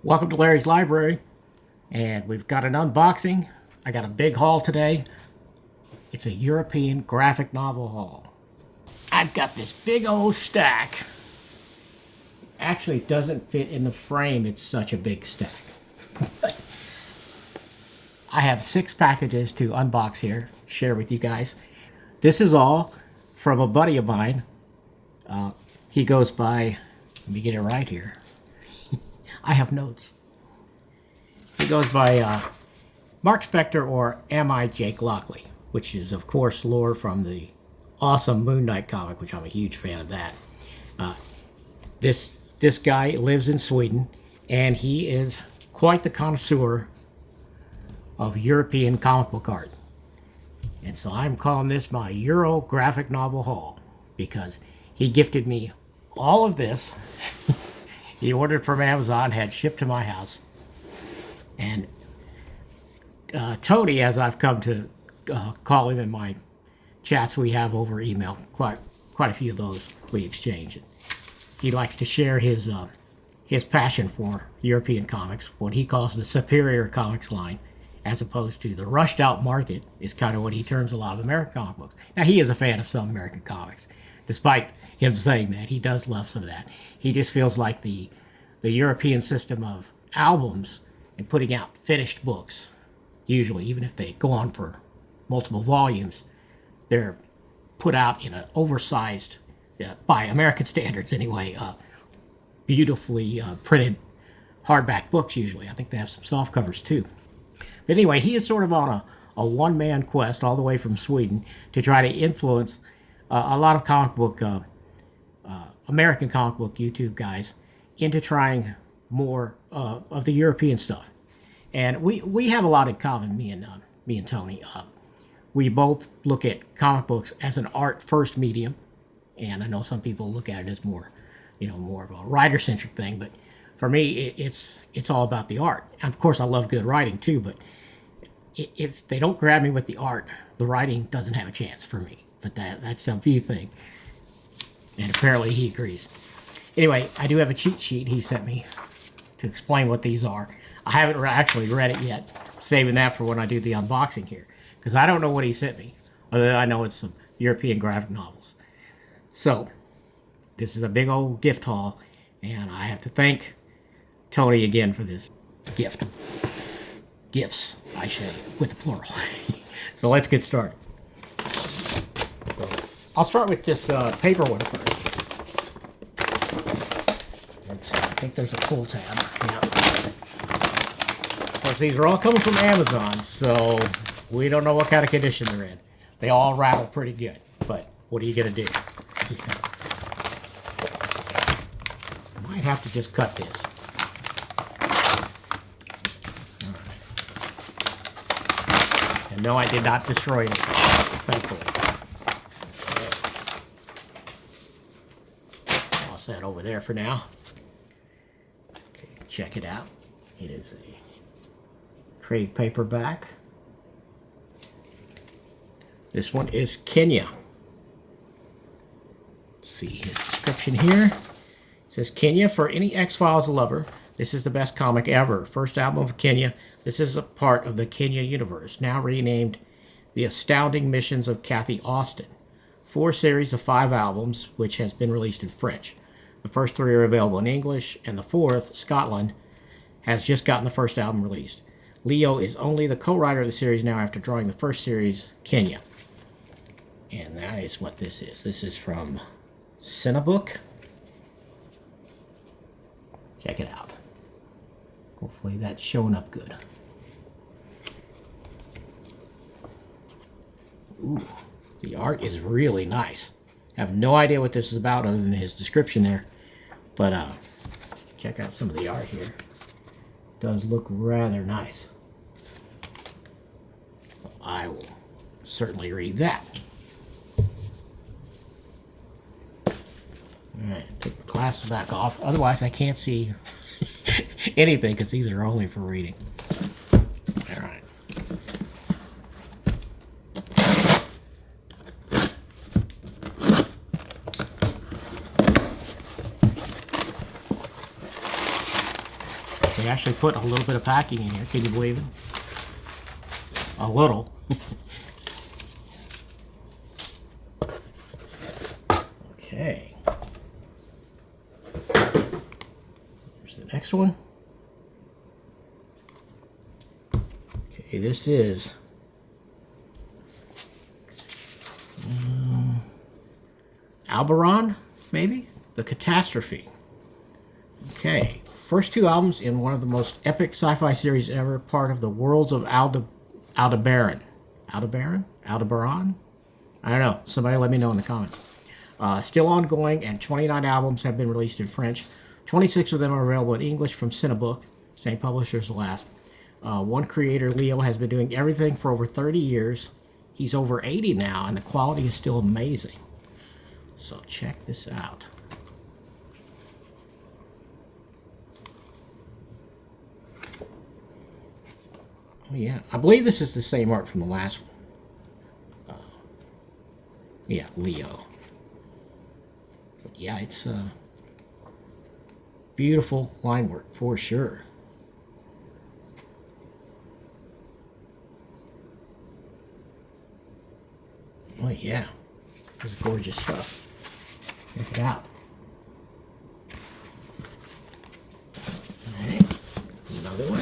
Welcome to Larry's Library, and we've got an unboxing. I got a big haul today. It's a European graphic novel haul. I've got this big old stack. Actually, it doesn't fit in the frame, it's such a big stack. I have 6 packages to unbox here, share with you guys. This is all from a buddy of mine. He goes by, let me get it right here. I have notes. He goes by Mark Spector, or Am I Jake Lockley, which is, of course, lore from the awesome Moon Knight comic, which I'm a huge fan of that. This guy lives in Sweden, and he is quite the connoisseur of European comic book art. And so I'm calling this my Euro graphic novel haul, because he gifted me all of this. He ordered from Amazon, had shipped to my house. And Tony, as I've come to call him in my chats we have over email, quite a few of those we exchange. He likes to share his passion for European comics, what he calls the superior comics line, as opposed to the rushed out market, is kind of what he terms a lot of American comic books. Now, he is a fan of some American comics. Despite him saying that, he does love some of that. He just feels like the European system of albums and putting out finished books, usually, even if they go on for multiple volumes, they're put out in an oversized, by American standards anyway, beautifully printed hardback books usually. I think they have some soft covers too. But anyway, he is sort of on a one-man quest all the way from Sweden to try to influence a lot of American comic book YouTube guys into trying more of the European stuff. And we have a lot in common, me and Tony. We both look at comic books as an art first medium, and I know some people look at it as more of a writer centric thing, but for me it's all about the art. And of course I love good writing too, but if they don't grab me with the art, the writing doesn't have a chance for me. But that's a view thing, and apparently he agrees. Anyway, I do have a cheat sheet he sent me to explain what these are. I haven't actually read it yet. I'm saving that for when I do the unboxing here, because I don't know what he sent me, other than I know it's some European graphic novels. So, this is a big old gift haul, and I have to thank Tony again for this gift. Gifts, I say, with the plural. So let's get started. I'll start with this paper one first. Let's see, I think there's a pull tab. Yeah. Of course, these are all coming from Amazon, so we don't know what kind of condition they're in. They all rattle pretty good, but what are you going to do? Might have to just cut this. All right. And no, I did not destroy it, thankfully. Toss that over there for now. Okay, check it out. It is a trade paperback. This one is Kenya. See his description here. It says, Kenya, for any X-Files lover, this is the best comic ever. First album of Kenya. This is a part of the Kenya universe, now renamed The Astounding Missions of Kathy Austin. 4 series of 5 albums, which has been released in French. The first 3 are available in English, and the 4th, Scotland, has just gotten the first album released. Leo is only the co-writer of the series now after drawing the first series, Kenya. And that is what this is. This is from Cinebook. Check it out. Hopefully that's showing up good. Ooh, the art is really nice. I have no idea what this is about other than his description there. But check out some of the art here. It does look rather nice. I will certainly read that. Alright, take the glasses back off. Otherwise, I can't see anything because these are only for reading. Alright. They actually put a little bit of packing in here. Can you believe it? A little. Okay. Here's the next one. Okay, this is Alberon, maybe? The Catastrophe. Okay, first two albums in one of the most epic sci-fi series ever, part of the Worlds of Aldebaran. Aldebaran? Aldebaran? I don't know. Somebody let me know in the comments. Still ongoing, and 29 albums have been released in French. 26 of them are available in English from Cinebook, same publisher as the last. One creator, Leo, has been doing everything for over 30 years. He's over 80 now, and the quality is still amazing. So check this out. Oh yeah, I believe this is the same art from the last one. Yeah, Leo. But yeah, it's beautiful line work for sure. Oh yeah, this is gorgeous stuff. Check it out. Alright, another one.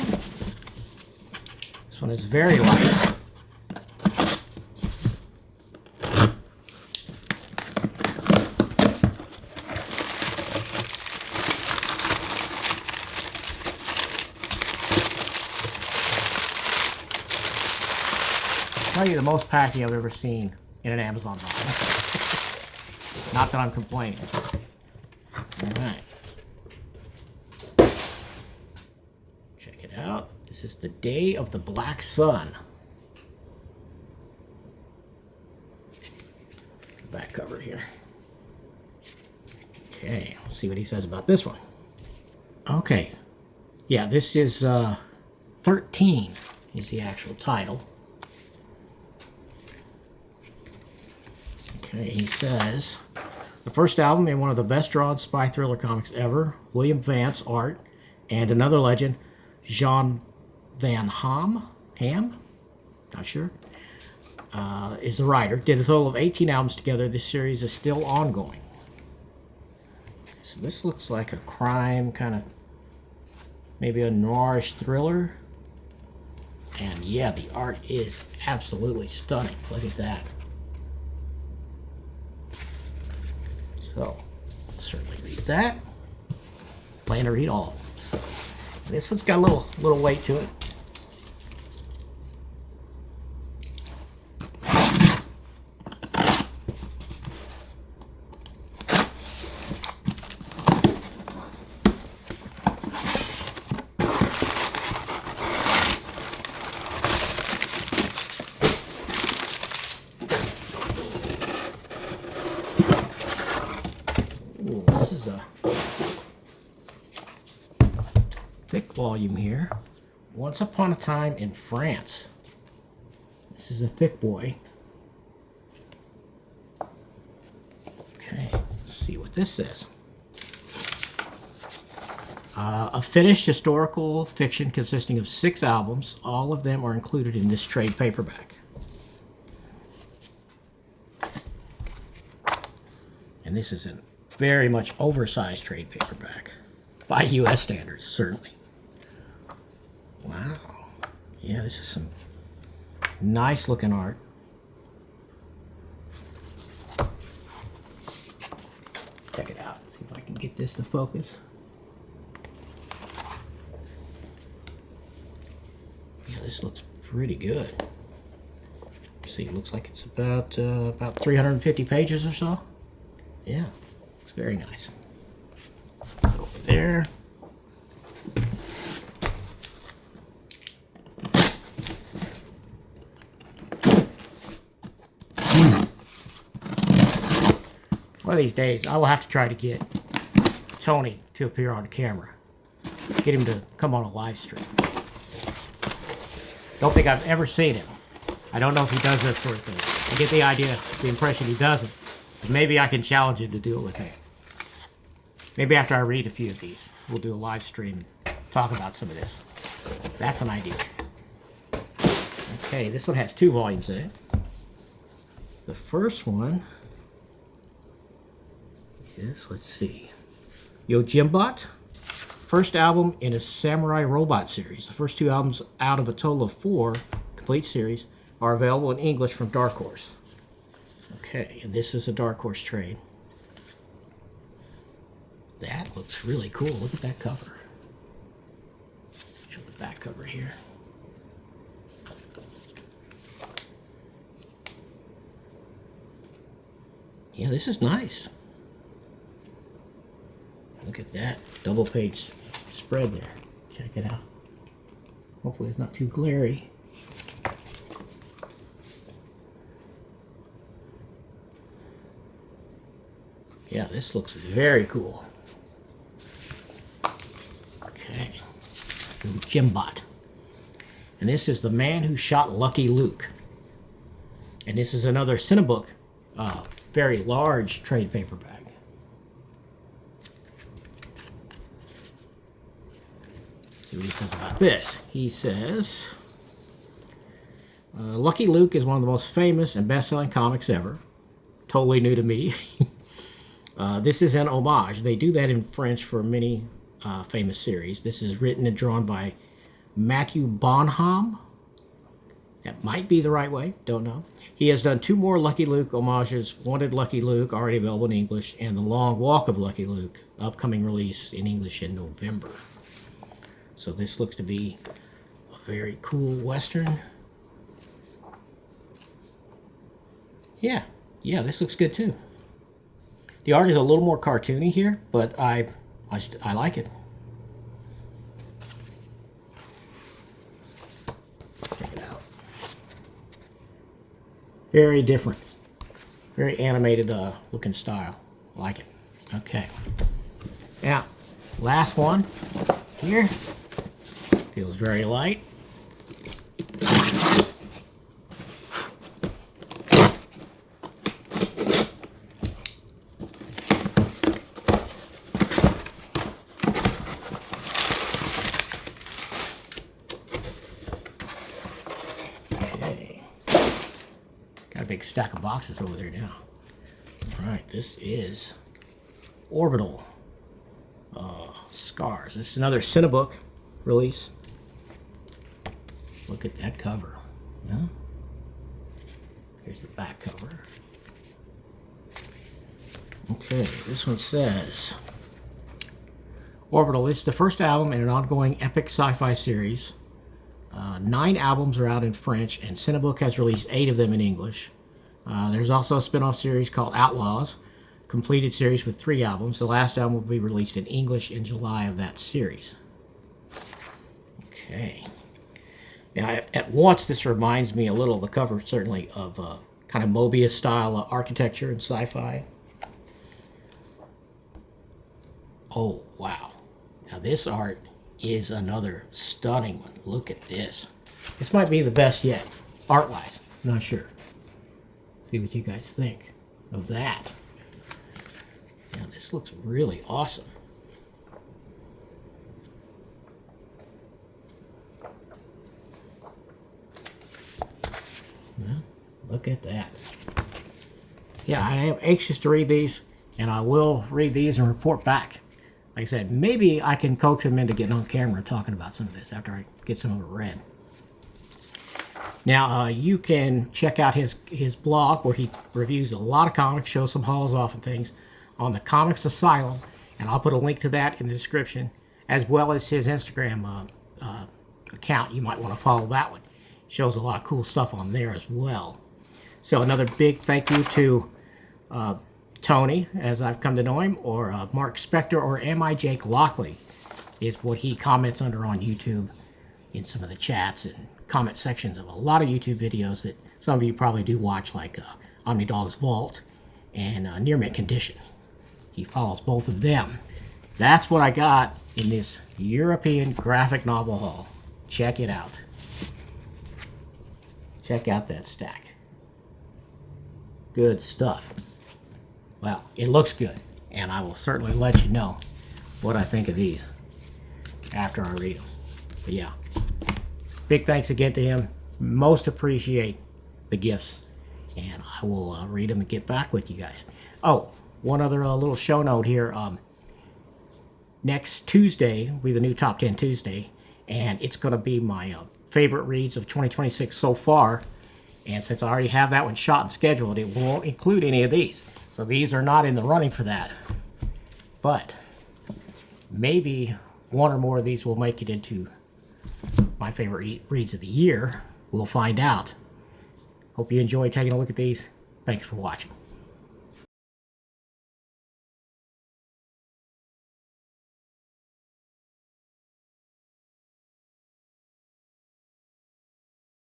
This one is very light. I'll tell you the most packing I've ever seen in an Amazon box. Not that I'm complaining. Alright. Check it out. This is The Day of the Black Sun. Back cover here. Okay, let's see what he says about this one. Okay. Yeah, this is 13 is the actual title. Okay, he says, the first album in one of the best drawn spy thriller comics ever, William Vance art, and another legend, Jean Van Ham, not sure, is the writer. Did a total of 18 albums together. This series is still ongoing. So this looks like a crime, kind of, maybe a noirish thriller. And yeah, the art is absolutely stunning. Look at that. So, certainly read that. Plan to read all of them. So, this one's got a little weight to it. This is a thick volume here. Once Upon a Time in France. This is a thick boy. Okay, let's see what this says. A finished historical fiction consisting of 6 albums. All of them are included in this trade paperback. And this is a very much oversized trade paperback. By U.S. standards, certainly. Wow. Yeah, this is some nice looking art. Check it out. See if I can get this to focus. Yeah, this looks pretty good. See, it looks like it's about 350 pages or so. Yeah, looks very nice. Over there. One of these days, I will have to try to get Tony to appear on camera. Get him to come on a live stream. Don't think I've ever seen him. I don't know if he does this sort of thing. I get the idea, the impression he doesn't. But maybe I can challenge him to do it with me. Maybe after I read a few of these, we'll do a live stream. talk about some of this. That's an idea. Okay, this one has 2 volumes in it. The first one is, let's see, Yojimbot, first album in a Samurai Robot series. The first 2 albums out of a total of 4 complete series are available in English from Dark Horse. Okay, and this is a Dark Horse trade. That looks really cool. Look at that cover. Show the back cover here. Yeah, this is nice. Look at that double page spread there. Check it out. Hopefully it's not too glary. Yeah, this looks very cool. Okay. Jimbot. And this is The Man Who Shot Lucky Luke. And this is another Cinebook, very large trade paperback. See what he says about this. He says, Lucky Luke is one of the most famous and best-selling comics ever. Totally new to me. This is an homage. They do that in French for many famous series. This is written and drawn by Matthew Bonham. That might be the right way. Don't know. He has done 2 more Lucky Luke homages. Wanted Lucky Luke, already available in English, and The Long Walk of Lucky Luke, upcoming release in English in November. So this looks to be a very cool Western. Yeah, this looks good too. The art is a little more cartoony here, but I like it. Check it out. Very different. Very animated looking style. I like it. Okay. Now, last one here. Feels very light. Okay. Got a big stack of boxes over there now. All right, this is Orbital Scars. This is another Cinebook release. Look at that cover. Yeah. Here's the back cover. Okay, this one says Orbital is the first album in an ongoing epic sci-fi series. 9 albums are out in French, and Cinebook has released 8 of them in English. There's also a spin-off series called Outlaws, completed series with 3 albums. The last album will be released in English in July of that series. Okay. Now, at once, this reminds me a little, the cover certainly, of kind of Mobius-style architecture and sci-fi. Oh, wow. Now, this art is another stunning one. Look at this. This might be the best yet, art-wise. Not sure. See what you guys think of that. Now, this looks really awesome. Look at that. Yeah, I am anxious to read these, and I will read these and report back. Like I said, maybe I can coax him into getting on camera and talking about some of this after I get some of it read. Now, you can check out his blog where he reviews a lot of comics, shows some hauls off and things on the Comics Asylum, and I'll put a link to that in the description, as well as his Instagram account. You might want to follow that one. Shows a lot of cool stuff on there as well. So another big thank you to Tony, as I've come to know him, or Mark Spector, or Am I Jake Lockley, is what he comments under on YouTube in some of the chats and comment sections of a lot of YouTube videos that some of you probably do watch, like Omnidog's Vault and Near Mint Condition. He follows both of them. That's what I got in this European graphic novel haul. Check it out. Check out that stack. Good stuff. Well, it looks good, and I will certainly let you know what I think of these. after I read them. But yeah, big thanks again to him. Most appreciate the gifts, and I will read them and get back with you guys. Oh, one other little show note here. Next Tuesday will be the new Top 10 Tuesday, and it's going to be my favorite reads of 2026 so far. And since I already have that one shot and scheduled, it won't include any of these. So these are not in the running for that. But maybe one or more of these will make it into my favorite reads of the year. We'll find out. Hope you enjoyed taking a look at these. Thanks for watching.